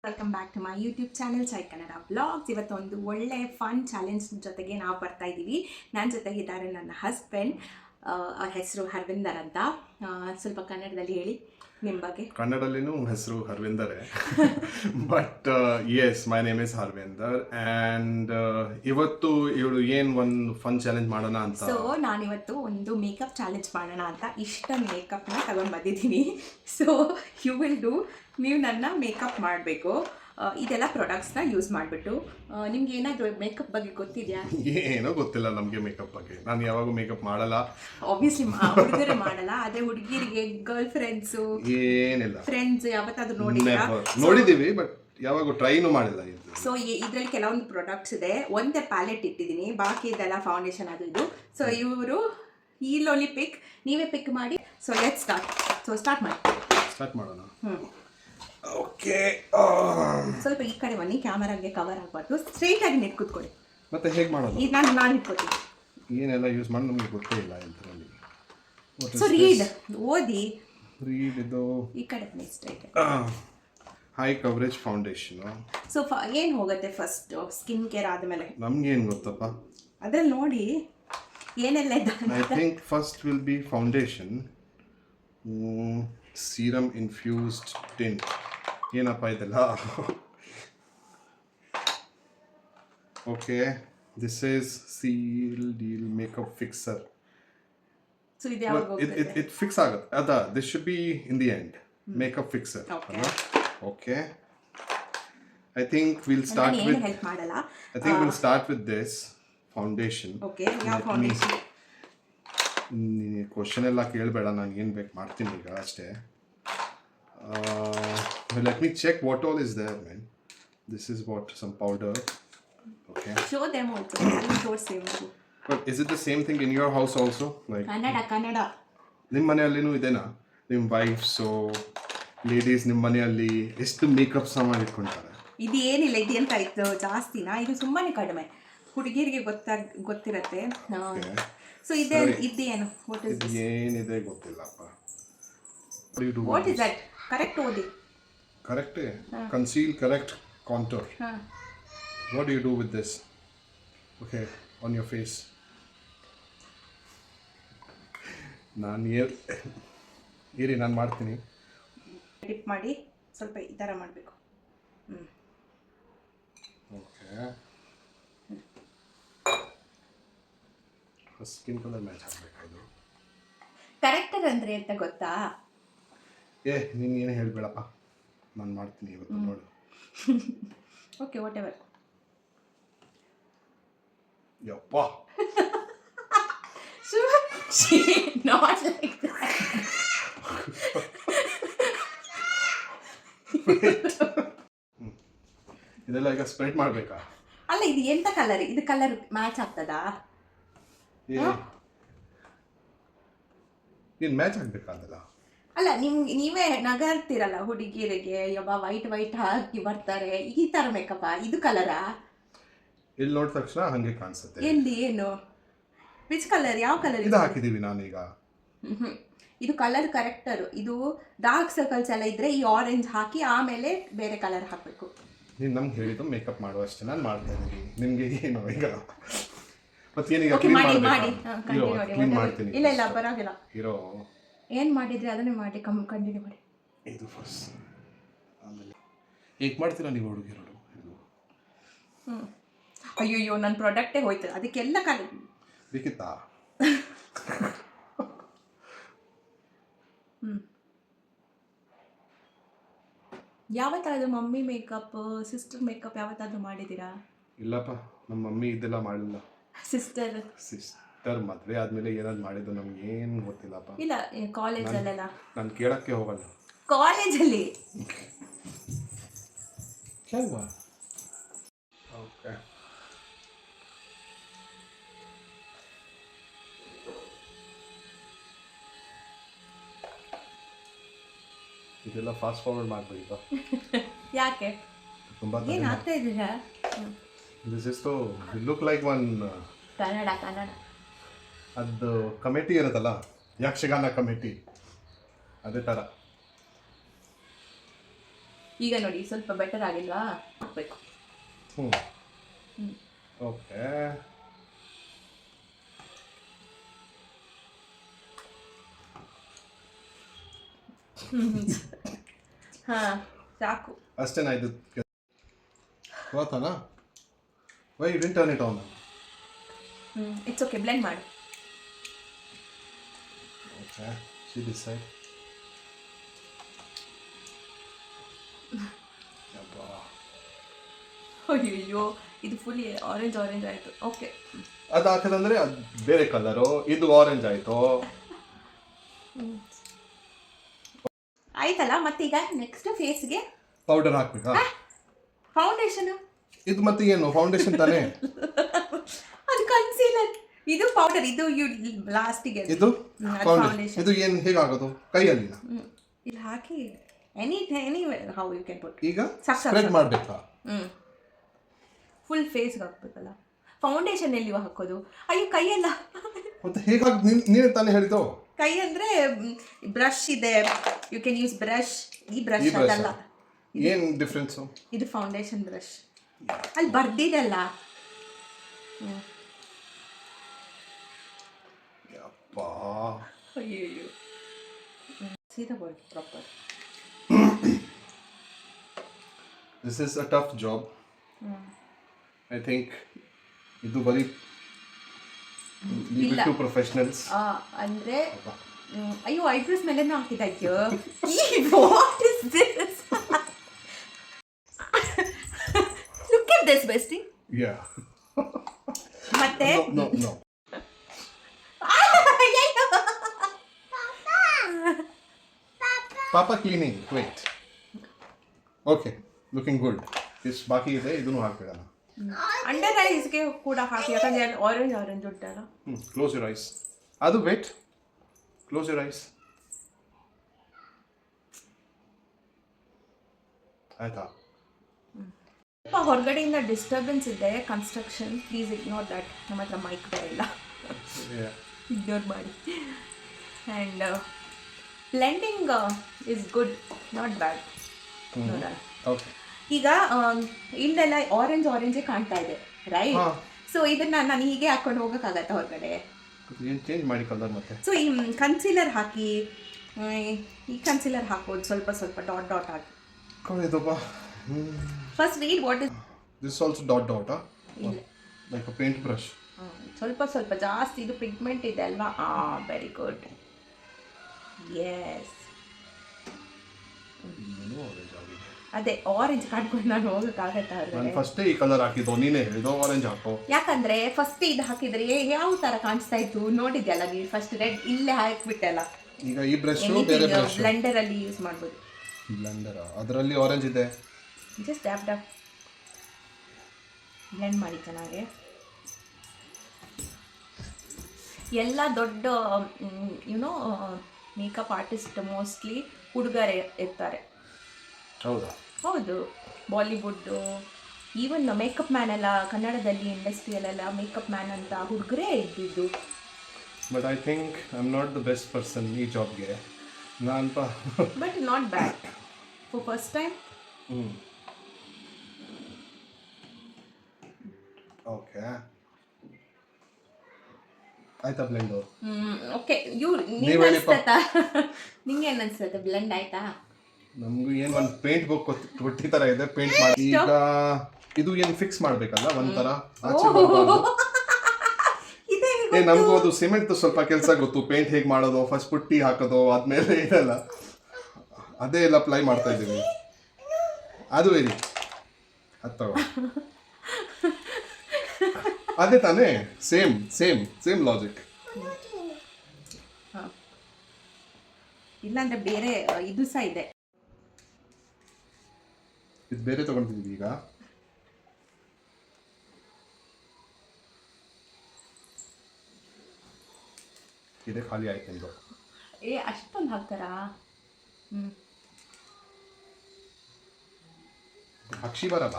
Welcome back to my YouTube channel Chai Kannada vlogs. ಇವತ್ತೊಂದು ಒಳ್ಳೆ fun challenge ಜೊತೆಗೆ ನಾವು ಬರ್ತಾ ಇದ್ದೀವಿ. ನನ್ನ ಜೊತೆಗಿದ್ದಾರೆ ನನ್ನ ಹಸ್ಬೆಂಡ್, ಅವ್ರ ಹೆಸರು ಹರ್ವಿಂದರ್ ಅಂತ. ಸ್ವಲ್ಪ ಕನ್ನಡದಲ್ಲಿ ಹೇಳಿ ನಿಮ್ಮ ಬಗ್ಗೆ. ಕನ್ನಡಲ್ಲಿನೂ ಹೆಸರು ಹರ್ವಿಂದರೇ, but yes my name is Harvinder. And ಇವತ್ತು ಇವಳು ಏನು ಒಂದು ಫನ್ ಚಾಲೆಂಜ್ ಮಾಡೋಣ ಅಂತ. ಸೊ ನಾನಿವತ್ತು ಒಂದು ಮೇಕಪ್ ಚಾಲೆಂಜ್ ಮಾಡೋಣ ಅಂತ ಇಷ್ಟೊಂದು ಮೇಕಪ್ನ ತಗೊಂಡು ಬಂದಿದ್ದೀನಿ. ಸೊ ಯು ವಿಲ್ ಡೂ, ನೀವು ನನ್ನ ಮೇಕಪ್ ಮಾಡಬೇಕು. ಇದೆಲ್ಲ ಪ್ರಾಡಕ್ಟ್ಸ್ನ ಯೂಸ್ ಮಾಡಿಬಿಟ್ಟು. ನಿಮ್ಗೆ ಏನಾದರೂ ಮೇಕಪ್ ಬಗ್ಗೆ ಗೊತ್ತಿದೆಯಾ? ಏನೋ ಗೊತ್ತಿಲ್ಲ ನಮಗೆ ಮೇಕಪ್ ಬಗ್ಗೆ. ನಾನು ಯಾವಾಗೂ ಮೇಕಪ್ ಮಾಡಲ್ಲ. ಆಬ್ವಿಯಸ್ಲಿ ಹುಡುಗರು ಮಾಡಲ್ಲ, ಅದೇ ಹುಡುಗಿರಿಗೆ ಗರ್ಲ್ ಫ್ರೆಂಡ್ಸು ಏನಿಲ್ಲ, ಫ್ರೆಂಡ್ಸ್ ಯಾವತ್ತಾದ್ರೂ ನೋಡಿದ್ದೀವಿ, ಬಟ್ ಯಾವಾಗ ಟ್ರೈನು ಮಾಡಿಲ್ಲ. ಸೊ ಇದರಲ್ಲಿ ಕೆಲವೊಂದು ಪ್ರಾಡಕ್ಟ್ಸ್ ಇದೆ. ಒಂದೇ ಪ್ಯಾಲೆಟ್ ಇಟ್ಟಿದ್ದೀನಿ, ಬಾಕಿ ಇದೆಲ್ಲ ಫೌಂಡೇಶನ್ ಅದು ಇದು. ಸೊ ಇವರು ಈಲೋಲಿ ಪಿಕ್, ನೀವೇ ಪಿಕ್ ಮಾಡಿ. So let's start. So start ಮಾಡೋಣ. ಓಕೆ, ಸ್ವಲ್ಪ ಈ ಕಡೆ ಬನ್ನಿ, ಕ್ಯಾಮರಾಗೆ ಕವರ್ ಆಗಬಾರ್ದು. ಸ್ಟ್ರೈಟ್ ಆಗಿ ನೆಟ್ ಕೂತ್ಕೊಳ್ಳಿ. ಮತ್ತೆ ಹೇಗೆ ಮಾಡೋದು? ಈಗ ನಾನು ಇಟ್ಕೋತೀನಿ. ಏನೆಲ್ಲ ಯೂಸ್ ಮಾಡಿ ನಮಗೆ ಗೊತ್ತೇ ಇಲ್ಲ ಇದರಲ್ಲಿ. ಸೊ ರೀಡ್, ಓದಿ. ರೀಡ್ ಇದು ಈ ಕಡೆ ಬನ್ನಿ, straight. High coverage foundation. So ಏನು ಹೋಗುತ್ತೆ ಫಸ್ಟ್? ಸ್ಕಿನ್ ಕೇರ್ ಆದಮೇಲೆ ನಮ್ಗೇನು ಗೊತ್ತಪ್ಪ ಅದ್ರಲ್ಲಿ ನೋಡಿ ಏನೆಲ್ಲ ಇದೆ. I think first will be foundation, serum infused tint. ಏನಪ್ಪ ಇದೆಲ್ಲ? Okay, this is seal deal makeup fixer. So ಇದು ಯಾವಾಗ it ಫಿಕ್ಸ್ ಆಗುತ್ತೆ ಅದ. This should be in the end, makeup fixer. Okay, I think we'll start with help ಮಾಡಲ್ಲ. I think we'll start with this foundation. Okay, ಯಾವ foundation? Question ಎಲ್ಲ ಕೇಳಬೇಡ, ನಾನು ಏನು ಬೇಕು ಮಾಡ್ತೀನಿ ಈಗ ಅಷ್ಟೇ. Let me check what all is there, man. This is what, some powder. Okay. Show them also. ತೋರಿಸಿ. But is it the same thing in your house also? Like Kannada ನಿಮ್ಮ ಮನೆಯಲ್ಲಿನೂ ಇದೆನಾ? ನಿಮ್ಮ ವೈಫ್ಸು ಲೇಡೀಸ್ ನಿಮ್ಮ ಮನೆಯಲ್ಲಿ ಎಷ್ಟು ಮೇಕಪ್ ಸಾಮಾನು ಇಟ್ಕೊಂತಾರೆ? ಇದು ಏನಿಲ್ಲ, ಇದು ಎಂತ ಇತ್ತು ಜಾಸ್ತಿನಾ? ಇದು ತುಂಬಾನೇ ಕಡಿಮೆ, ಹುಡುಗಿಯರಿಗೆ ಗೊತ್ತಿರತ್ತೆ. ಸೊ ಇದೇನು? ಏನಿದೆ ಗೊತ್ತಿಲ್ಲಪ್ಪ. What is that? ಕರೆಕ್ಟ್ ಓದಿ. Correct conceal, correct contour. What do you do with this? Okay, on your face. ನಾನು ಮಾಡ್ತೀನಿ. ಡಿಪ್ ಮಾಡಿ ಸ್ವಲ್ಪ ಈ ಥರ ಮಾಡಬೇಕು. ಓಕೆ, ಸ್ಕಿನ್ ಕಲರ್ ಮ್ಯಾಚ್ ಆಗಬೇಕು. ಅದು ಕರೆಕ್ಟರ್ ಅಂದರೆ ಅಂತ ಗೊತ್ತಾ? ನೀನು ಏನು ಹೇಳ್ಬೇಡಪ್ಪ, ನಾನು ಮಾಡ್ತೀನಿ ಇವತ್ತು. ನೋಡು. Okay, what ever. ಯಪ್ಪ, ನಾಟ್ ಲೈಕ್ ದಟ್. ಇದೆಲ್ಲ ಈಗ ಸ್ಪ್ರೆಡ್ ಮಾಡಬೇಕಾ? ಅಲ್ಲ, ಇದು ಎಂತ ಕಲರ್? ಇದು ಕಲರ್ ಮ್ಯಾಚ್ ಆಗ್ತದಾ? ಏನು ಮ್ಯಾಚ್ ಆಗಬೇಕಾದಲ್ಲ? ಅಲ್ಲ, ನೀವೇ ನಗರ್ತಿರಲ್ಲ ಹುಡುಗಿಯರಿಗೆ, ಯಬ್ಬ ವೈಟ್ ಹಾಕಿ ಬರ್ತಾರೆ, ಈ ಥರ ಮೇಕಪ್. ಇದು ಕಲರಾ? ಇಲ್ಲಿ ನೋಡಿದ ತಕ್ಷಣ ಹಾಗೆ ಕಾಣಿಸುತ್ತೆ. ಎಲ್ಲಿ? ಏನು? Which colour? ಯಾವ ಕಲರ್? ಇದು ಹಾಕಿದ್ದೀವಿ ನಾನೀಗ. ಇದು ಕಲರ್ ಕರೆಕ್ಟರು. ಇದು ಡಾರ್ಕ್ ಸರ್ಕಲ್ಸ್ ಎಲ್ಲ ಇದ್ರೆ ಈ ಆರೆಂಜ್ ಹಾಕಿ ಆಮೇಲೆ ಬೇರೆ ಕಲರ್ ಹಾಕಬೇಕು. ನೀನು ನಮ್ಗೆ ಹೇಳಿದ್ದು ಮೇಕಪ್ ಮಾಡುವಷ್ಟೇ ನಾನು ಮಾಡ್ತಾ ಇದ್ದೀನಿ. ನಿಮಗೆ ಏನು ಈಗ ಮತ್ತೇನೀಗ ಕ್ಲೀನ್ ಮಾಡ್ತೀನಿ. ಇಲ್ಲ ಪರವಾಗಿಲ್ಲ. ಇರೋ ಏನು ಮಾಡಿದ್ರಿ ಅದನ್ನೇ ಮಾಡಿ, ಕಂಟಿನ್ಯೂ ಮಾಡಿ. ಇದು ಫಸ್ಟ್, ಆಮೇಲೆ ಹೇಗೆ ಮಾಡ್ತೀರಾ ನೀವು ಹುಡುಗಿರೋಡು? ಅಯ್ಯೋ, ನನ್ನ ಪ್ರಾಡಕ್ಟೇ ಹೋಯ್ತು, ಅದಕ್ಕೆಲ್ಲ ಬೇಕಿತ್ತಾ? ಯಾವತ್ತಾದ್ರೂ ಮಮ್ಮಿ ಮೇಕಪ್, ಸಿಸ್ಟರ್ ಮೇಕಪ್ ಯಾವತ್ತಾದ್ರೂ ಮಾಡಿದ್ದೀರಾ? ಇಲ್ಲಪ್ಪ, ನಮ್ಮ ಮಮ್ಮಿ ಇದೆಲ್ಲ ಮಾಡಿಲ್ಲ. ಸಿಸ್ಟರ್ ಮದುವೆ ಆದಮೇಲೆ ಏನಾದ್ರು ಮಾಡಿದ್ದು ನಮ್ಗೆ ಏನು ಗೊತ್ತಿಲ್ಲಪ್ಪ. ಇಲ್ಲ, ಕಾಲೇಜಲ್ಲೆಲ್ಲ ನಾನು ಕೇಳೋಕ್ಕೆ ಹೋಗಲ್ಲ. ಕಾಲೇಜಲ್ಲಿ ಓಕೆ, ಇದೆಲ್ಲ ಫಾಸ್ಟ್ ಫಾರ್ವರ್ಡ್ ಮಾಡಬೇಕಿತ್ತು. ಯಾಕೆ? ತುಂಬ ಏನು ಆಗ್ತಾ ಇದ್ದೀರಾ? This is to look like one Kannada. ಅದು ಕಮಿಟಿ ಇರುತ್ತಲ್ಲ, ಯಕ್ಷಗಾನ ಕಮಿಟಿ, ಅದೇ ಥರ. ಈಗ ನೋಡಿ ಸ್ವಲ್ಪ ಬೆಟರ್ ಆಗಿಲ್ವಾ? ಹಾಕ್ಬೇಕು. ಓಕೆ. ಹಾಂ ಸಾಕು. ಅಷ್ಟೇನಾ ಇದು? ಹೋತಾನಾ? Why you didn't turn it on? It's okay, blend ಮಾಡು. Okay, see this side. ಅಯ್ಯೋ, ಇದು ಫುಲ್ ಆರೆಂಜ್ ಆಯಿತು. ಓಕೆ, ಅದು ಹಾಕಿದಂದ್ರೆ ಅದು ಬೇರೆ ಕಲರು, ಇದು ಆರೆಂಜ್ ಆಯಿತು. ಆಯ್ತಲ್ಲ. ಮತ್ತೀಗ ನೆಕ್ಸ್ಟ್ ಫೇಸ್ಗೆ ಪೌಡರ್ ಹಾಕ್ಬೇಕಾ? ಫೌಂಡೇಶನ್. ಇದು ಮತ್ತೆ ಏನು ಫೌಂಡೇಶನ್ ತಾನೇ? ಅದು ಕನ್ಸೀಲರ್, ಇದು ಪೌಡರ್, ಇದು ಲಾಸ್ಟಿಗೆ. ಇದು ಫೌಂಡೇಶನ್. ಇದು ಏನು ಹೇಗೆ ಆಗೋದು? ಕೈಯಲ್ಲಿ ಇಲ್ಲಿ ಹಾಕಿ anyhow you can put. ಈಗ ಸ್ಪ್ರೆಡ್ ಮಾಡಬೇಕಾ? ಫುಲ್ ಫೇಸ್ಗೆ ಹಾಕ್ಬೇಕಲ್ಲ. ಫೌಂಡೇಶನ್ ಎಲ್ಲಿ ಹಾಕೋದು? ಅಯ್ಯೋ, ಕೈಯಲ್ಲ. ಮತ್ತೆ ಹೇಗಾಗಿ ನೀನು ತಾನೇ ಹೇಳಿದ್ದು? ಕೈ ಅಂದರೆ ಬ್ರಷ್ ಇದೆ, ಯು ಕ್ಯಾನ್ ಯೂಸ್ ಬ್ರಷ್. ಈ ಬ್ರಷ್ ಅದಲ್ಲ. ಏನು ಡಿಫ್ರೆನ್ಸು? ಇದು ಫೌಂಡೇಶನ್ ಬ್ರಷ್, ಅಲ್ಲಿ ಬರ್ದಿದಲ್ಲ. ಅಯ್ಯೋ, ಸೀದಾ body proper. This is a tough job. I think ಇದು ಬರೀ ಲೀವ್ ಇಟ್ ಟು ಪ್ರೊಫೆಷನಲ್ಸ್. ಅಂದರೆ ಅಯ್ಯೋ, ಐಬ್ರೋಸ್ ಮೇಲೇನೂ ಹಾಕಿದ್ದಾಯ್ತು. What is this? Look at this bestie. Yeah, ಮತ್ತೆ ನೋ ಪಾಪ cleaning. Wait. Okay, looking good. ಇಷ್ಟು ಬಾಕಿ ಇದೆ, ಇದನ್ನು ಹಾಕ್ಬಿಡೋಣ. ಅಂಡರ್ ಐಸ್ಗೆ ಕೂಡ ಹಾಕಿ, ಯಾಕಂದ್ರೆ ಆರೆಂಜ್ ಉಂಟಲ್ಲ. Close your eyes. ಅದು ವೇಟ್, ಕ್ಲೋಸ್ ಯುವರ್ ಐಸ್. ಆಯ್ತಾ? ಸ್ವಲ್ಪ ಹೊರಗಡೆಯಿಂದ ಡಿಸ್ಟರ್ಬೆನ್ಸ್ ಇದೆ, ಕನ್ಸ್ಟ್ರಕ್ಷನ್. Please ignore that. ನಮ್ಮ ಹತ್ರ ಮೈಕ್ ಬರಲ್ಲ, ಇಗ್ನೋರ್ ಮಾಡಿ. And blending is good, not bad. ನೋಡೋಣ. ಓಕೆ, ಈಗ ಇಲ್ಲೆಲ್ಲ ಆರೆಂಜೇ ಕಾಣ್ತಾ ಇದೆ, ರೈಟ್? ಸೊ ಇದನ್ನ ನಾನು ಹೀಗೆ ಹಾಕೊಂಡು ಹೋಗೋಕ್ಕಾಗತ್ತಾ ಹೊರಗಡೆ? ಏನು ಚೇಂಜ್ ಮಾಡಿ ಕಲರ್ ಮತ್ತೆ? ಸೊ ಈ ಕನ್ಸೀಲರ್ ಹಾಕಿ, ಈ ಕನ್ಸೀಲರ್ ಹಾಕೋದು ಸ್ವಲ್ಪ dot hockey. First read what is this also dot like a paint brush. ಸ್ವಲ್ಪ ಜಾಸ್ತಿ ಇದು ಪಿಗ್ಮೆಂಟ್ ಇದೆ ಅಲ್ವಾ? Very good. ಎಸ್, ಅದೇ ಆರೆಂಜ್ ಕಾಣ್ಕೊಂಡು ನಾನು ಹೋಗೋಕ್ಕಾಗತ್ತಾ? ನಾನು ಫಸ್ಟೇ ಈ ಕಲರ್ ಹಾಕಿದ್ದು, ನೀನೇ ಹೇಳಿದ್ದು ಆರೆಂಜ್ ಹಾಕೋ. ಯಾಕಂದ್ರೆ ಫಸ್ಟ್ ಇದು ಹಾಕಿದ್ರೆ ಯಾವ ತರ ಕಾಣಿಸ್ತಾ ಇತ್ತು ನೋಡಿದ್ಯಲ್ಲ ನೀನು? ಫಸ್ಟ್ ರೆಡ್ ಇಲ್ಲೇ ಹಾಕ್ಬಿಟ್ಟಲ್ಲ. ಈಗ ಈ ಬ್ರಷ್ ಬೇರೆ ಬ್ರಷ್ ಬ್ಲೆಂಡರ್ ಅಲ್ಲಿ ಯೂಸ್ ಮಾಡ್ಬೋದು. ಬ್ಲೆಂಡರ್ ಅದರಲ್ಲಿ ಆರೆಂಜ್ ಇದೆ. ಜಸ್ಟ್ ಡ್ಯಾಪ್ ಬ್ಲೆಂಡ್ ಮಾಡಿ ಚೆನ್ನಾಗಿ. ಎಲ್ಲ ದೊಡ್ಡ ಯುನೋ ಮೇಕಪ್ ಆರ್ಟಿಸ್ಟ್ ಮೋಸ್ಟ್ಲಿ ಹುಡುಗರೇ ಇರ್ತಾರೆ. ಹೌದಾ? ಹೌದು, ಬಾಲಿವುಡ್ಡು, ಈವನ್ ಮೇಕಪ್ ಮ್ಯಾನ್ ಎಲ್ಲ ಕನ್ನಡದಲ್ಲಿ ಇಂಡಸ್ಟ್ರಿಯಲ್ಲೆಲ್ಲ ಮೇಕಪ್ ಮ್ಯಾನ್ ಅಂತ ಹುಡುಗರೇ ಇದ್ದಿದ್ದು. But I think I am not the best person ಈ ಜಾಬ್ಗೆ. But not bad for first time. Okay, ಆಯ್ತಾ ಬ್ಲೆಂಡು? ಓಕೆ, ನಿಂಗೇನು ಅನ್ಸುತ್ತೆ? ಬ್ಲೆಂಡ್ ಆಯ್ತಾ? ನಮಗೂ ಏನು ಒಂದು ಪೇಂಟ್ ಬುಕ್ ಕೊಟ್ಟಿ ಥರ ಇದೆ, ಪೇಂಟ್ ಮಾಡಿ. ಈಗ ಇದು ಏನು ಫಿಕ್ಸ್ ಮಾಡಬೇಕಲ್ಲ ಒಂಥರ ಆಚೆ ಬರಬಾರ್ದು. ನಮಗೂ ಅದು ಸಿಮೆಂಟ್ ಸ್ವಲ್ಪ ಕೆಲಸ ಗೊತ್ತು, ಪೇಂಟ್ ಹೇಗೆ ಮಾಡೋದು, ಫಸ್ಟ್ ಪುಟ್ಟಿ ಹಾಕೋದು, ಆದ್ಮೇಲೆ ಇದೆಲ್ಲ ಅದೇ ಎಲ್ಲ ಅಪ್ಲೈ ಮಾಡ್ತಾ ಇದ್ದೀವಿ. ಅದು ವೆರಿ ಅದು ಅದೇ ತಾನೇ, ಸೇಮ್ ಲಾಜಿಕ್. ಇಲ್ಲಾಂದ್ರೆ ಬೇರೆ ಇದು ಸಹ ಇದೆ. ಇದು ಬೇರೆ ತಗೊಂಡಿದ್ದೀವಿ ಈಗ. ಇದೇ ಖಾಲಿ ಆಯ್ತು ಇದು. ಅಷ್ಟೊಂದು ಹಾಕ್ತಾರಾ? ಅಕ್ಷಿ ಬರಲ್ಲ.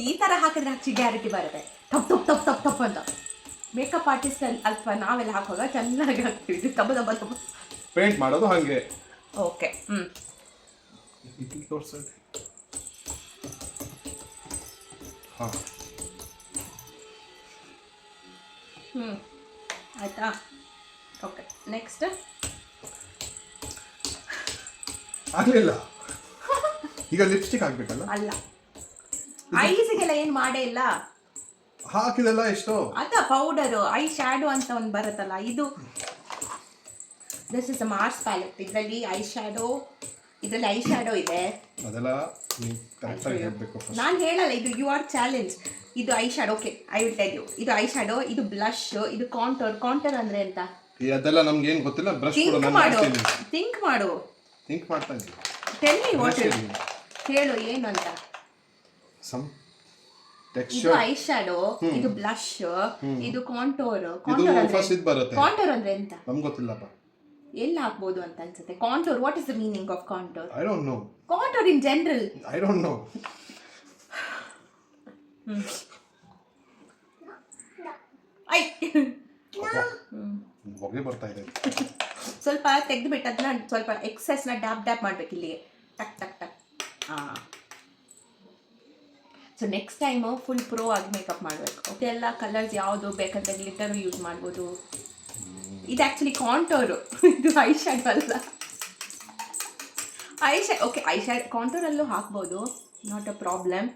ಈ ತರ ಹಾಕಿದ್ರೆ ಅಕ್ಷಿ ಗ್ಯಾರಂಟಿ ಬರುತ್ತೆ. ತಪ್ಪು ಅಂತ ಮೇಕಪ್ ಆರ್ಟಿಸ್ಟ್ ಅಥವಾ ನಾವೆಲ್ಲ ಹಾಕುವಾಗ ಚೆನ್ನಾಗಿ ಹಾಕ್ತೀವಿ. ತಬ್ಬ ಪೇಂಟ್ ಮಾಡೋದು ಹಾಗೆ ಓಕೆ ಇಲ್ಲಿ ತೋರಿಸೋದು. ಹಾಂ ಆಯಿತಾ. ಓಕೆ ನೆಕ್ಸ್ಟ್ ಆಗಲಿಲ್ಲ. ಈಗ ಲಿಪ್ಸ್ಟಿಕ್ ಹಾಕ್ಬೇಕಲ್ಲ. ಅಲ್ಲ, ಐಸಿಗೆಲ್ಲ ಏನು ಮಾಡೇ ಇಲ್ಲ. ಹಾಕಿದೆಲ್ಲ ಎಷ್ಟು ಅದ ಪೌಡರು ಐ ಶ್ಯಾಡೋ ಅಂತ ಒಂದು ಬರುತ್ತಲ್ಲ, ಇದು this is a Mars palette. ಇದರಲ್ಲಿ ಐ ಶ್ಯಾಡೋ ಇದೆ. ಅದೆಲ್ಲ ನೀವು ಕರೆಕ್ಟಾಗಿ ಹೇಳಬೇಕು. ನಾನು ಹೇಳಲ್ಲ, ಇದು ಯು ಆರ್ ಚಾಲೆಂಜ್. ಇದು eye shadow. Okay, I will tell you. ಇದು ಐ ಶ್ಯಾಡೋ, ಇದು ಬ್ಲಷ್, ಇದು ಕಾಂಟೋರ್ ಅಂದ್ರೆ ಎಂತ ಅದೆಲ್ಲ ನಮ್ಗೆ ಏನು ಗೊತ್ತಿಲ್ಲ. ಬ್ರಷ್ ಕೂಡ ಥಿಂಕ್ ಮಾಡು. ಥಿಂಕ್ ಮಾಡ್ತಾ ಇದ್ದೀನಿ. ಟೆಲ್ ಮಿ ವಾಟ್ ಹೇಳು ಏನು ಅಂತ. ಸಮ್ ಇದು ಟೆಕ್ಸ್ಚರ್. ಐ ಶ್ಯಾಡೋ, ಇದು ಬ್ಲಷ್, ಇದು ಕಾಂಟೋರ್. ಇದು ಫಸ್ಟ್ ಇದು ಬರುತ್ತೆ. ಕಾಂಟೋರ್ ಅಂದ್ರೆ ಎಂತ ನಮ್ಗೆ ಗೊತ್ತಿಲ್ಲಪ್ಪ. ಎಲ್ಲಿ ಹಾಕ್ಬೋದು ಅಂತ ಅನ್ಸುತ್ತೆ. Contour, what is the meaning of contour? I don't no. Contour in general I don't no. I ಹೊಗೆ ಬರ್ತಾ ಇದೆ. ಸ್ವಲ್ಪ ತೆಗೆದುಬಿಟ್ಟು ಅದನ್ನ ಸ್ವಲ್ಪ ಎಕ್ಸೆಸ್ನ ಡ್ಯಾಪ್ ಮಾಡ್ಬೇಕು ಇಲ್ಲಿಗೆ. ಟಕ್ ಟಕ್ ಟಕ್. So next time full pro ಆಗಿ ಮೇಕಪ್ ಮಾಡಬೇಕು. ಎಲ್ಲ ಕಲರ್ಸ್ ಯಾವುದು ಬೇಕಂದ್ರೆ ಗ್ಲಿಟರ್ ಯೂಸ್ ಮಾಡ್ಬೋದು. ಇದು ಆ್ಯಕ್ಚುಲಿ ಕಾಂಟೋರು, ಇದು ಐ ಶ್ಯಾಡೋ ಅಲ್ಲ. ಓಕೆ, ಐ ಶ್ಯಾಡೋ ಕಾಂಟೋರಲ್ಲೂ ಹಾಕ್ಬೋದು, not a problem.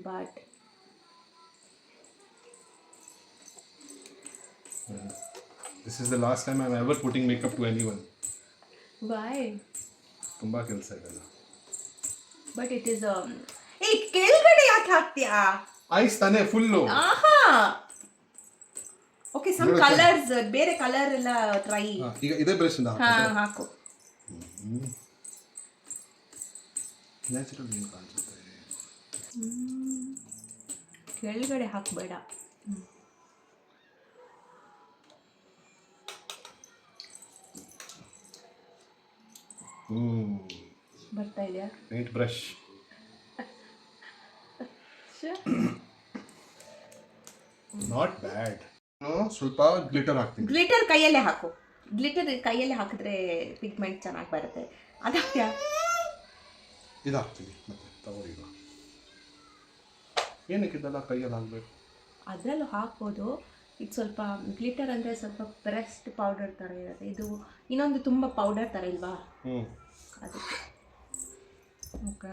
But This is the last time I'm ever putting makeup to anyone. Why? ತುಂಬಾ ಕೆಲಸ ಇದೆಲ್ಲ. ಬಟ್ ಇಟ್ ಇಸ್ ಕೆಳಗಡೆ ಯಾಕೆ ಹಾಕ್ತೀಯಾ? ಐಸ್ ತಾನೇ ಫುಲ್ಲು. ಆಹಾ, ಓಕೆ, ಸಮ್ ಕಲರ್ಸ್, ಬೇರೆ ಕಲರ್ ಎಲ್ಲ ಟ್ರೈ. ಈಗ ಇದೇ ಬ್ರಷ್ ಇಂದ ಹಾಕು. ನ್ಯಾಚುರಲ್ ಏನು ಕಾಣಿಸುತ್ತೆ. ಕೆಳಗಡೆ ಹಾಕಬೇಡ. ಬರ್ತಾ ಇದೆಯಾ ಪೇಂಟ್ ಬ್ರಷ್? Not bad. ಸ್ವಲ್ಪ ಗ್ಲಿಟರ್ ಹಾಕ್ತೀನಿ. ಗ್ಲಿಟರ್ ಕೈಯಲ್ಲೇ ಹಾಕು. ಗ್ಲಿಟರ್ ಕೈಯಲ್ಲೇ ಹಾಕಿದ್ರೆ ಪಿಗ್ಮೆಂಟ್ ಚೆನ್ನಾಗಿ ಬರುತ್ತೆ. ಅದಾಕ್ಯಾ? ಇದು ಹಾಕ್ತೀನಿ ಮತ್ತೆ ತಗೋರಿ. ಈಗ ಏನಕ್ಕೆ ಇದೆಲ್ಲ ಕೈಯಲ್ಲಿ ಹಾಕಬೇಕು? ಅದರಲ್ಲೂ ಹಾಕ್ಬೋದು. ಇದು ಸ್ವಲ್ಪ ಗ್ಲಿಟರ್ ಅಂದರೆ ಸ್ವಲ್ಪ ಪ್ರೆಸ್ಡ್ ಪೌಡರ್ ಥರ ಇರುತ್ತೆ. ಇದು ಇನ್ನೊಂದು ತುಂಬ ಪೌಡರ್ ಥರ ಇಲ್ವಾ, ಅದಕ್ಕೆ. ಓಕೆ,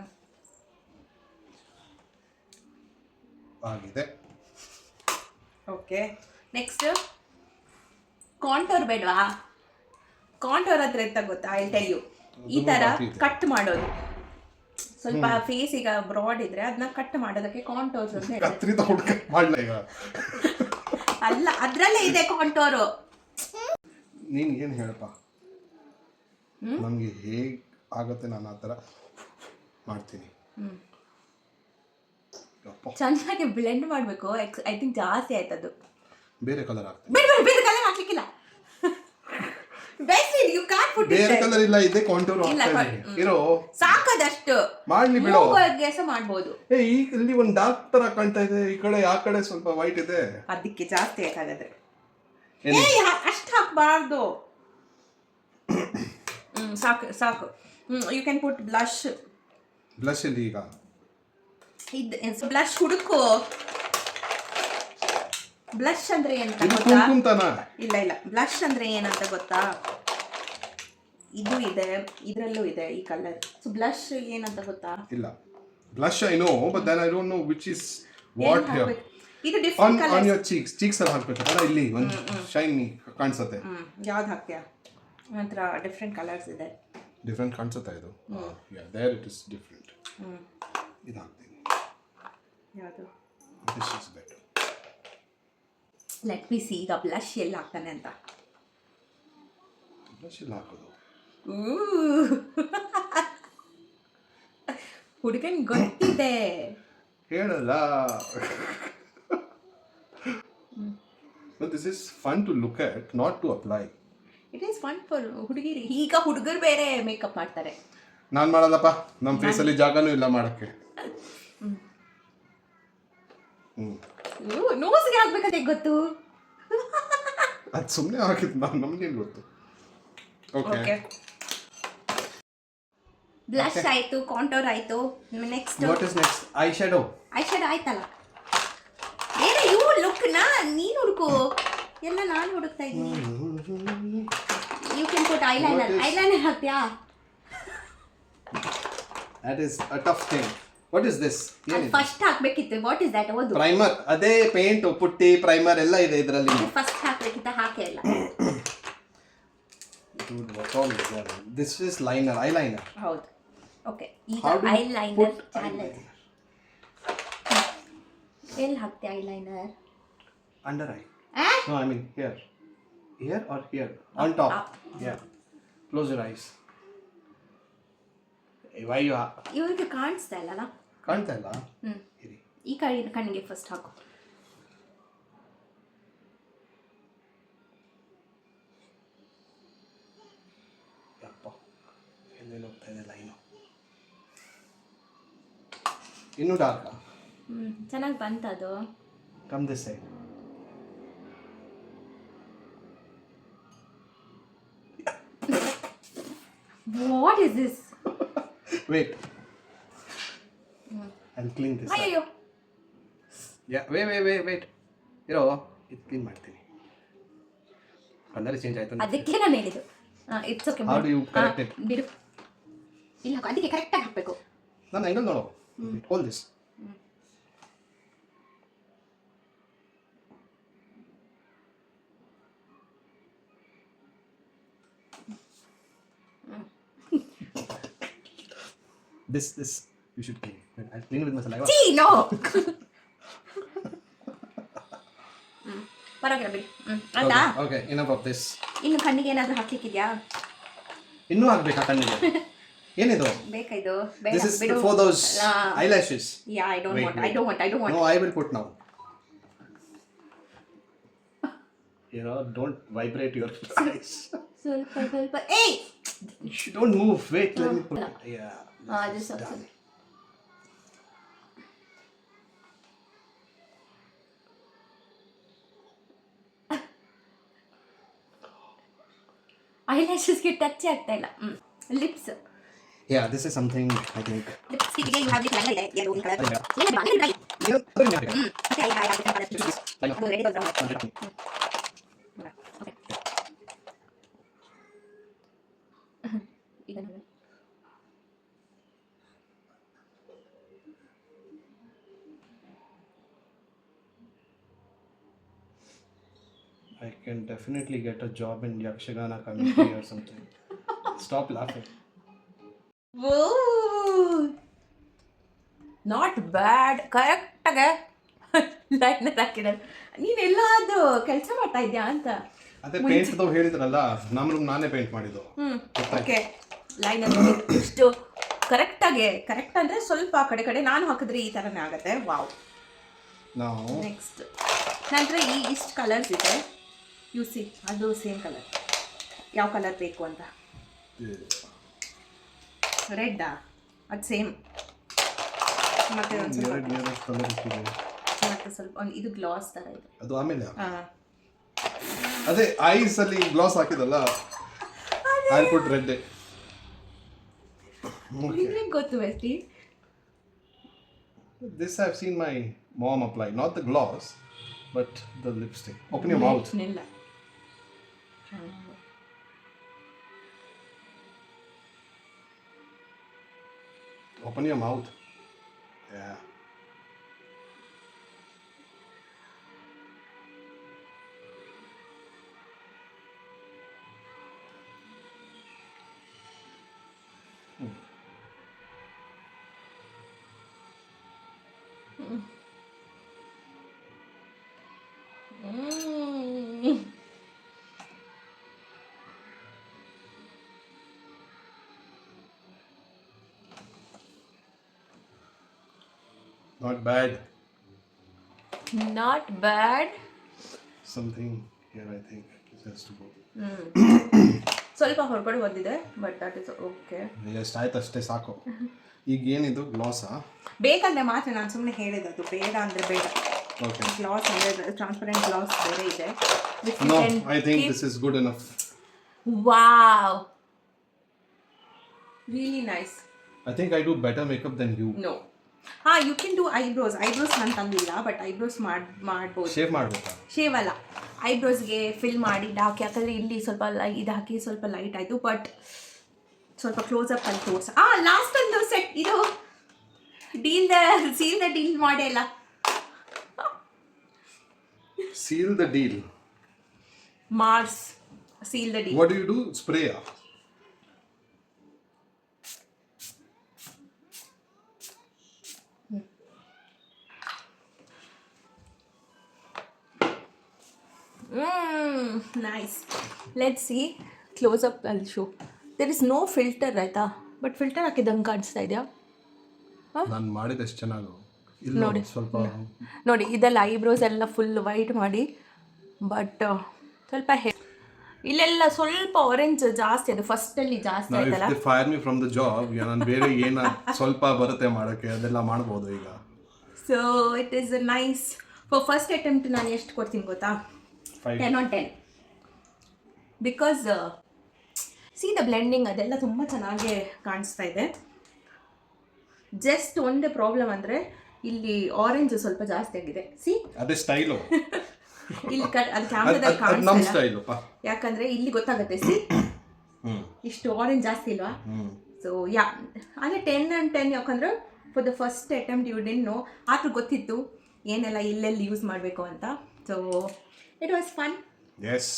ಆಗಿದೆ. ಓಕೆ, ನೆಕ್ಸ್ಟ್ ಕಾಂಟೋರ್ ಬೇಡವಾ? ಕಾಂಟೋರ್ ಹತ್ರ ಎಂತ ಗೊತ್ತಾ? I tell you. ಈ ಥರ ಕಟ್ ಮಾಡೋದು. ಸ್ವಲ್ಪ ಫೇಸ್ ಈಗ ಬ್ರಾಡ್ ಇದ್ರೆ ಅದನ್ನ ಕಟ್ ಮಾಡೋದಕ್ಕೆ ಕಾಂಟೋರ್ಸ್ ಅಂತ ಹೇಳ್ತಾರೆ. ಅಲ್ಲ, ಅದ್ರಲ್ಲೇ ಇದೆ ಕಾಂಟೋರು. ನೀನು ಏನು ಹೇಳಪ್ಪ, ನಮಗೆ ಹೇಗೆ ಆಗುತ್ತೆ ನಾನು ಆ ಥರ ಮಾಡ್ತೀನಿ. ಚೆನ್ನಾಗಿ ಬ್ಲೆಂಡ್ ಮಾಡಬೇಕು. ಐ ಥಿಂಕ್ ಜಾಸ್ತಿ ಆಯ್ತದು. ಬೇರೆ ಕಲರ್ ಹಾಕ್ತೀನಿ. ಬೇರೆ ಕಲರ್ ಹಾಕ್ಲಿಕ್ಕಿಲ್ಲ. ಬೇರೆ ಕಲರ್ ಇಲ್ಲ, ಇದೇ ಕಾಂಟೂರ್ ಇರೋ ಸಾಕದಷ್ಟು ಮಾಡ್ಲಿ ಬಿಡು. ಕೆಲಸ ಮಾಡ್ಬೋದು. ಈಗ ಇಲ್ಲಿ ಒಂದು ಡಾರ್ಕ್ ತರ ಕಾಣ್ತಾ ಇದೆ, ಈ ಕಡೆ ಆ ಕಡೆ ಸ್ವಲ್ಪ ವೈಟ್ ಇದೆ. ಅದಕ್ಕೆ ಜಾಸ್ತಿ ಬೇಕಾಗದ್ರೆ ಅಷ್ಟು ಹಾಕಬಾರ್ದು. ಸಾಕು ಸಾಕು. You can put blush. Blush ಇಲ್ಲಿ ಈಗ ಬ್ಲಷ್ ಹುಡುಕು. ಬ್ಲಷ್ ಅಂದ್ರೆ ಏನಂತ ಗೊತ್ತಾ? ಇಲ್ಲ ಇಲ್ಲ, ಬ್ಲಷ್ ಅಂದ್ರೆ ಏನಂತ ಗೊತ್ತಾ? ಇದು ಇದೆ, ಇದರಲ್ಲೂ ಇದೆ ಈ ಕಲರ್. ಸೊ ಬ್ಲಷ್ ಏನಂತ ಗೊತ್ತಾ? ಇಲ್ಲ, blush I know, but then I don't know which is what here. ಇದು different colour. On your cheeks ಅಲ್ಲಿ ಹಾಕಬೇಕು ಅಲ್ಲ, ಇಲ್ಲಿ ಒಂದು ಶೈನಿ ಕಾಣಿಸುತ್ತೆ. ಯಾವುದು ಹಾಕ್ತೀಯಾ? ನಂತರ ಡಿಫರೆಂಟ್ ಕಲರ್ಸ್ ಇದೆ. ಡಿಫರೆಂಟ್ ಕಾಣಿಸುತ್ತಾ ಇದು? ಯಾ, ದೇರ್ ಇಟ್ ಇಸ್ ಡಿಫರೆಂಟ್. ಇದು ಹಾಕ್ತೀನಿ. ಯಾವುದು? This is better. Let me C ಈಗ ಬ್ಲಷ್ ಎಲ್ಲಿ ಹಾಕ್ತಾನೆ ಅಂತ. ಬ್ಲಷ್ ಇಲ್ಲಿ ಹಾಕೋದು. ಹುಡುಗನ್ ಗೊತ್ತಿದೆ, ಹೇಳಲ್ಲ. But this is fun to look at, not to apply. It is fun for ಹುಡುಗಿರಿ. ಈಗ ಹುಡುಗರು ಬೇರೆ ಮೇಕಪ್ ಮಾಡ್ತಾರೆ. ನಾನು ಮಾಡಲ್ಲಪ್ಪ, ನಮ್ಮ ಫೇಸಲ್ಲಿ ಜಾಗನೂ ಇಲ್ಲ ಮಾಡಕ್ಕೆ. ನೋಸ್ಗೆ ಹಾಕ್ಬೇಕಂತ ಗೊತ್ತು. ಅದು ಸುಮ್ಮನೆ ಹಾಕಿದ್ದು, ನಮ್ಗೇನು ಗೊತ್ತು. ಓಕೆ, ಬ್ಲಷ್ ಆಯಿತು, ಕಾಂಟೋರ್ ಆಯಿತು. Next what is next? I shadow. I shadow ಆಯ್ತಲ್ಲ. ಏನೇ ಯು ಲುಕ್ನ ನೀನು ಹುಡುಕು, ಎಲ್ಲ ನಾನು ಹುಡುಕ್ತಾ ಇದ್ದೀನಿ. You can put eyeliner. Eyeliner ಹಾಕ್ತೀಯಾ? That is a tough thing. What is this? ಅದು ಫಸ್ಟ್ ಹಾಕ್ಬೇಕಿತ್ತು. What is that? ಓದು. ಪ್ರೈಮರ್. ಅದೇ ಪೇಂಟ್, ಪುಟ್ಟಿ, ಪ್ರೈಮರ್ ಎಲ್ಲ ಇದೆ ಇದರಲ್ಲಿ. ಫಸ್ಟ್ ಹಾಕ್ಬೇಕಿತ್ತ, ಹಾಕೇ ಇಲ್ಲ. Dude, what all is there? This is liner, eyeliner. ಹೌದು. ಓಕೆ, ಈಗ How do you eyeliner put challenge. ಎಲ್ಲಿ ಹಾಕ್ತೀಯ eyeliner? Under eye. No, I mean here. Here or here? On top. Yeah. Close your eyes. Why you ಇವ್ರಿಗೆ ಕಾಣಿಸ್ತಾ ಇಲ್ಲಲ್ಲ? ಕಾಣ್ತಾ ಇಲ್ಲ? ಇರಿ. ಈ ಕಣ್ಣಿಗೆ ಫಸ್ಟ್ ಹಾಕು. ಯಪ್ಪ, ಎಲ್ಲೆಲ್ಲಿ ಹೋಗ್ತಾ ಇದೆ ಲೈನು. ಇನ್ನೂ ಡಾರ್ಕಾ? ಚೆನ್ನಾಗಿ ಬಂತದು. Come this side. What is this? Wait. I'll clean this. ಅಯ್ಯೋ. Yeah, wait. ಇರೋ, ಇದು ಕ್ಲೀನ್ ಮಾಡ್ತೀನಿ. ಕಲರ್ ಚೇಂಜ್ ಆಯ್ತು. ಅದಕ್ಕೆ ನಾನು ಹೇಳಿದ್ದು. It's okay. How do you correct it? ಬಿಡು. ಇಲ್ಲ ಹಾಕು, ಅದಕ್ಕೆ ಕರೆಕ್ಟಾಗಿ ಹಾಕಬೇಕು. ನಾನು ಆಂಗಲ್ ನೋಡು. Hold this. This you should clean. I'll clean with my saliva. See, no. ಪರವಾಗಿಲ್ಲ ಬಿಡಿ. ಆಯ್ತಾ? Okay, enough of this. ಇನ್ನು ಕಣ್ಣಿಗೆ ಏನಾದರೂ ಹಾಕ್ಲಿಕ್ಕಿದ್ಯಾ? ಇನ್ನೂ ಹಾಕ್ಬೇಕಾ ಕಣ್ಣಿಗೆ? ಏನಿದು? ಬೇಕಾ ಇದು? ಬೇಡ This is ಬಿಡು. for those eyelashes. Yeah, I don't Wait. want. No, I will put now. You know, don't vibrate your eyes. ಸ್ವಲ್ಪ. ಏಯ್! Don't move. Wait, let me put it. Yeah. ಅದು ಸ್ವಲ್ಪ. ಐಲ್ಯಾಶಸ್ಗೆ ಟಚ್ ಆಗ್ತಾ ಇಲ್ಲ. Lips. Yeah, this is something I think. ಲಿಪ್ಸ್ಟಿಕ್ಗೆ you have this liner ಇದೆ. Yellow colour. ಈಗ ನೋಡಿ. I can definitely get a job in Yakshagana community or something. Stop laughing. Not bad. ಕರೆಕ್ಟಾಗ liner ಹಾಕಿರೋದು. ನೀನೆಲ್ಲ ಅದು ಕೆಲಸ ಮಾಡ್ತಾ ಇದ್ಯಾ ಅಂತ. ಅದೇ ಪೇಂಟ್ ಹೇಳಿದ್ರಲ್ಲ, ನಮ್ಮ ರೂಮ್ ನಾನೇ ಪೇಂಟ್ ಮಾಡಿದ್ದು. ಓಕೆ, ಲೈನರ್ ಇಷ್ಟು ಕರೆಕ್ಟ್ ಅಂದರೆ ಸ್ವಲ್ಪ ಕಡೆ ನಾನು ಹಾಕಿದ್ರೆ ಈ ಥರನೇ ಆಗುತ್ತೆ. ವಾವ್. ನಾವು ನೆಕ್ಸ್ಟ್ ನಂತರ ಇಷ್ಟು ಕಲರ್ಸ್ ಇದೆ. ಯು ಸಿ, ಅದು ಸೇಮ್ ಕಲರ್. ಯಾವ ಕಲರ್ ಬೇಕು ಅಂತ. ರೆಡ್ಡಾ? ಅದು ಸೇಮ್. ಮತ್ತೆ ಒಂದು ಸ್ವಲ್ಪ ಇದು ಗ್ಲಾಸ್ ಥರ ಇದೆ. ಅದು ಆಮೇಲೆ ಅದೇ ಐಸ್ ಅಲ್ಲಿ ಗ್ಲಾಸ್ ಹಾಕಿದಲ್ಲ, ಐ ಪುಟ್ ರೆಡ್. ನಿಮಗೆ ಗೊತ್ತು ವೆಸ್ಟಿ. This I've seen my mom apply, not the gloss, but the lipstick. Open your mouth. ಇಲ್ಲ. Open your mouth. Yeah. Not bad. Not bad. Something here, I think this has to go. ಸ್ವಲ್ಪ ಹೊರಗಡೆ ಬಂದಿದೆ, but that is okay. ಎಷ್ಟಾಯ್ತು ಅಷ್ಟೇ ಸಾಕು. ಈಗ ಏನಿದು ಗ್ಲಾಸಾ? ಬೇಕಂದ್ರೆ ಮಾತ್ರ ನಾನು ಸುಮ್ಮನೆ ಹೇಳಿದ್ದು, ಬೇಡ ಅಂದರೆ ಬೇಡ. ಓಕೆ, ಗ್ಲಾಸ್ ಅಂದರೆ ಟ್ರಾನ್ಸ್ಪರೆಂಟ್ ಗ್ಲಾಸ್ ಬೇರೆ ಇದೆ. No, I think this is good enough. Wow, really nice. I think I do better makeup than you. No you can do eyebrows ನಾನು ತಂದಿಲ್ಲ ಬಟ್ ಐಬ್ರೋಸ್ ಮಾಡ್ಬೋದು. ಶೇವ್ ಮಾಡ್ಬೇಕಾ? ಶೇವ್ ಅಲ್ಲ, ಐಬ್ರೋಸ್ಗೆ fill ಮಾಡಿ ಹಾಕಿ, ಯಾಕಂದರೆ ಇಲ್ಲಿ ಸ್ವಲ್ಪ ಇದು ಹಾಕಿ ಸ್ವಲ್ಪ ಲೈಟ್ ಆಯಿತು, ಬಟ್ ಸ್ವಲ್ಪ ಕ್ಲೋಸಪ್ ಅಲ್ಲಿ ತೋರಿಸ. ಲಾಸ್ಟ್ ಒಂದು ಸೆಟ್ ಇದು ಸೀಲ್ ದ ಡೀಲ್ ಮಾಡೇ ಇಲ್ಲ. Seal the deal. Mars seal the deal. What do you do? Spray. Nice. Let's see close up ಅಲ್ಲಿ show. There is no filter ಆಯ್ತಾ, ಬಟ್ ಫಿಲ್ಟರ್ ಹಾಕಿದಂಗೆ ಕಾಣಿಸ್ತಾ ಇದೆಯಾ? ನಾನು ಮಾಡಿದ ಎಷ್ಟು ಚೆನ್ನಾಗಿ ಇಲ್ಲ ನೋಡಿ. ಸ್ವಲ್ಪ ನೋಡಿ ಇದೆಲ್ಲ ಐಬ್ರೋಸ್ ಎಲ್ಲ ಫುಲ್ ವೈಟ್ ಮಾಡಿ, ಬಟ್ ಸ್ವಲ್ಪ ಇಲ್ಲೆಲ್ಲ ಸ್ವಲ್ಪ ಆರೆಂಜ್ ಜಾಸ್ತಿ, ಅದು ಫಸ್ಟಲ್ಲಿ ಜಾಸ್ತಿ ಆಯ್ತಲ್ಲ. Fire me from the job, ನಾನು ಬೇರೆ ಏನ ಸ್ವಲ್ಪ ಬರುತ್ತೆ ಮಾಡೋಕ್ಕೆ, ಅದೆಲ್ಲ ಮಾಡ್ಬೋದು ಈಗ. So it is nice. For first attempt ನಾನು ಎಷ್ಟು ಕೊಡ್ತೀನಿ ಗೊತ್ತಾ? 10 on 10. Because C the blending ಅದೆಲ್ಲ ತುಂಬ ಚೆನ್ನಾಗಿ ಕಾಣಿಸ್ತಾ ಇದೆ. ಜಸ್ಟ್ ಒಂದೇ ಪ್ರಾಬ್ಲಮ್ ಅಂದರೆ ಇಲ್ಲಿ ಆರೆಂಜ್ ಸ್ವಲ್ಪ ಜಾಸ್ತಿ ಆಗಿದೆ. ಸಿ ಅದೇ ಸ್ಟೈಲು, ಇಲ್ಲಿ ಅದು ಕ್ಯಾಮ್ರಾದಲ್ಲಿ ನಮ್ಮ ಕಾಣಿಸ್ತಾ ಸ್ಟೈಲು. ಯಾಕಂದ್ರೆ ಇಲ್ಲಿ ಗೊತ್ತಾಗುತ್ತೆ. ಸಿ ಇಷ್ಟು ಆರೆಂಜ್ ಜಾಸ್ತಿ ಇಲ್ವಾ? ಸೊ ಅಂದರೆ 10 on 10. ಯಾಕಂದ್ರೆ for the first attempt you didn't know, ಆದ್ರೂ ಗೊತ್ತಿತ್ತು ಏನೆಲ್ಲ ಇಲ್ಲೆಲ್ಲಿ ಯೂಸ್ ಮಾಡಬೇಕು ಅಂತ. So it was fun. Yes,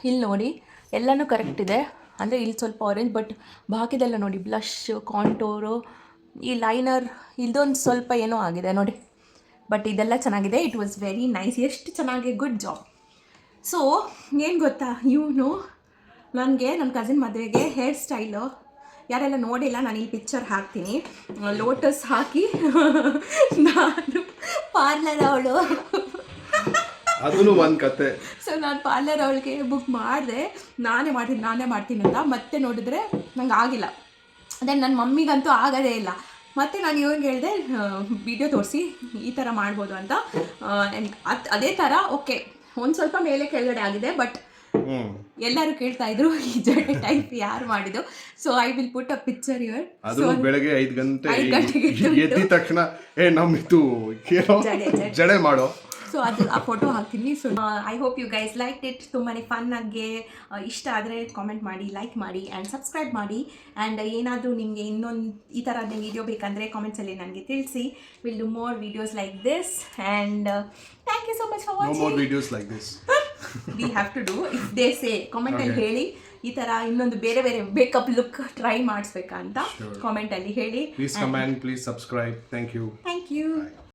ಇಲ್ಲಿ ನೋಡಿ ಎಲ್ಲನೂ ಕರೆಕ್ಟ್ ಇದೆ. ಅಂದರೆ ಇಲ್ಲಿ ಸ್ವಲ್ಪ ಆರೆಂಜ್, ಬಟ್ ಬಾಕಿದೆಲ್ಲ ನೋಡಿ ಬ್ಲಷ್, ಕಾಂಟೋರು, ಈ ಲೈನರ್ ಇಲ್ಲದೊಂದು ಸ್ವಲ್ಪ ಏನೋ ಆಗಿದೆ ನೋಡಿ, ಬಟ್ ಇದೆಲ್ಲ ಚೆನ್ನಾಗಿದೆ. It was very nice. ಎಷ್ಟು ಚೆನ್ನಾಗಿ, ಗುಡ್ ಜಾಬ್. ಸೊ ಏನು ಗೊತ್ತಾ, ನನಗೆ ನನ್ನ ಕಸಿನ್ ಮದುವೆಗೆ ಹೇರ್ ಸ್ಟೈಲು ಯಾರೆಲ್ಲ ನೋಡಿಲ್ಲ, ನಾನು ಈ ಪಿಕ್ಚರ್ ಹಾಕ್ತೀನಿ. ಲೋಟಸ್ ಹಾಕಿ ನಾನು ಪಾರ್ಲರ್ ಅವಳು, ಅದೂ ಒಂದು ಕತೆ. ಸೊ ನಾನು ಪಾರ್ಲರ್ ಅವಳಿಗೆ ಬುಕ್ ಮಾಡಿದೆ, ನಾನೇ ಮಾಡ್ತೀನಿ ಅಂತ. ಮತ್ತೆ ನೋಡಿದ್ರೆ ನಂಗೆ ಆಗಿಲ್ಲ. ಅದೇ ನನ್ನ ಮಮ್ಮಿಗಂತೂ ಆಗೋದೇ ಇಲ್ಲ. ಮತ್ತು ನಾನು ಇವ್ರಿಗೆ ಹೇಳಿದೆ ವಿಡಿಯೋ ತೋರಿಸಿ ಈ ಥರ ಮಾಡ್ಬೋದು ಅಂತ. ಅದೇ ಥರ ಓಕೆ, ಒಂದು ಸ್ವಲ್ಪ ಮೇಲೆ ಕೆಳಗಡೆ ಆಗಿದೆ, ಬಟ್ ಎಲ್ಲರೂ ಕೇಳ್ತಾ ಇದ್ರು ಈ ಜಡೆ ಟೈಪ್ ಯಾರು ಮಾಡಿದ್ದು. So I will put a picture your. ಅದು ಬೆಳಗ್ಗೆ 5 ಗಂಟೆಗೆ ಎದ್ದ ತಕ್ಷಣ ನಮ್ಮಿತ್ತು ಜಡೆ ಮಾಡೋ. ಸೊ ಅದು ಆ ಫೋಟೋ ಹಾಕ್ತೀನಿ. So I hope you guys like it. ತುಂಬಾ ಫನ್ನಾಗಿ ಇಷ್ಟ ಆದರೆ ಕಾಮೆಂಟ್ ಮಾಡಿ, ಲೈಕ್ ಮಾಡಿ ಆ್ಯಂಡ್ ಸಬ್ಸ್ಕ್ರೈಬ್ ಮಾಡಿ. ಆ್ಯಂಡ್ ಏನಾದರೂ ನಿಮಗೆ ಇನ್ನೊಂದು ಈ ಥರದ ವಿಡಿಯೋ ಬೇಕಂದರೆ ಕಾಮೆಂಟ್ಸಲ್ಲಿ ನನಗೆ ತಿಳಿಸಿ. Will do more videos like this. And thank you so much for watching. No more videos like this. We have to do. If they say ಕಾಮೆಂಟಲ್ಲಿ ಹೇಳಿ ಈ ಥರ ಇನ್ನೊಂದು ಬೇರೆ ಬೇರೆ ಬೇಕಪ್ ಲುಕ್ ಟ್ರೈ ಮಾಡಿಸ್ಬೇಕಾ ಅಂತ ಕಾಮೆಂಟಲ್ಲಿ ಹೇಳಿ. Please comment, please subscribe. Thank you. Thank you. Bye.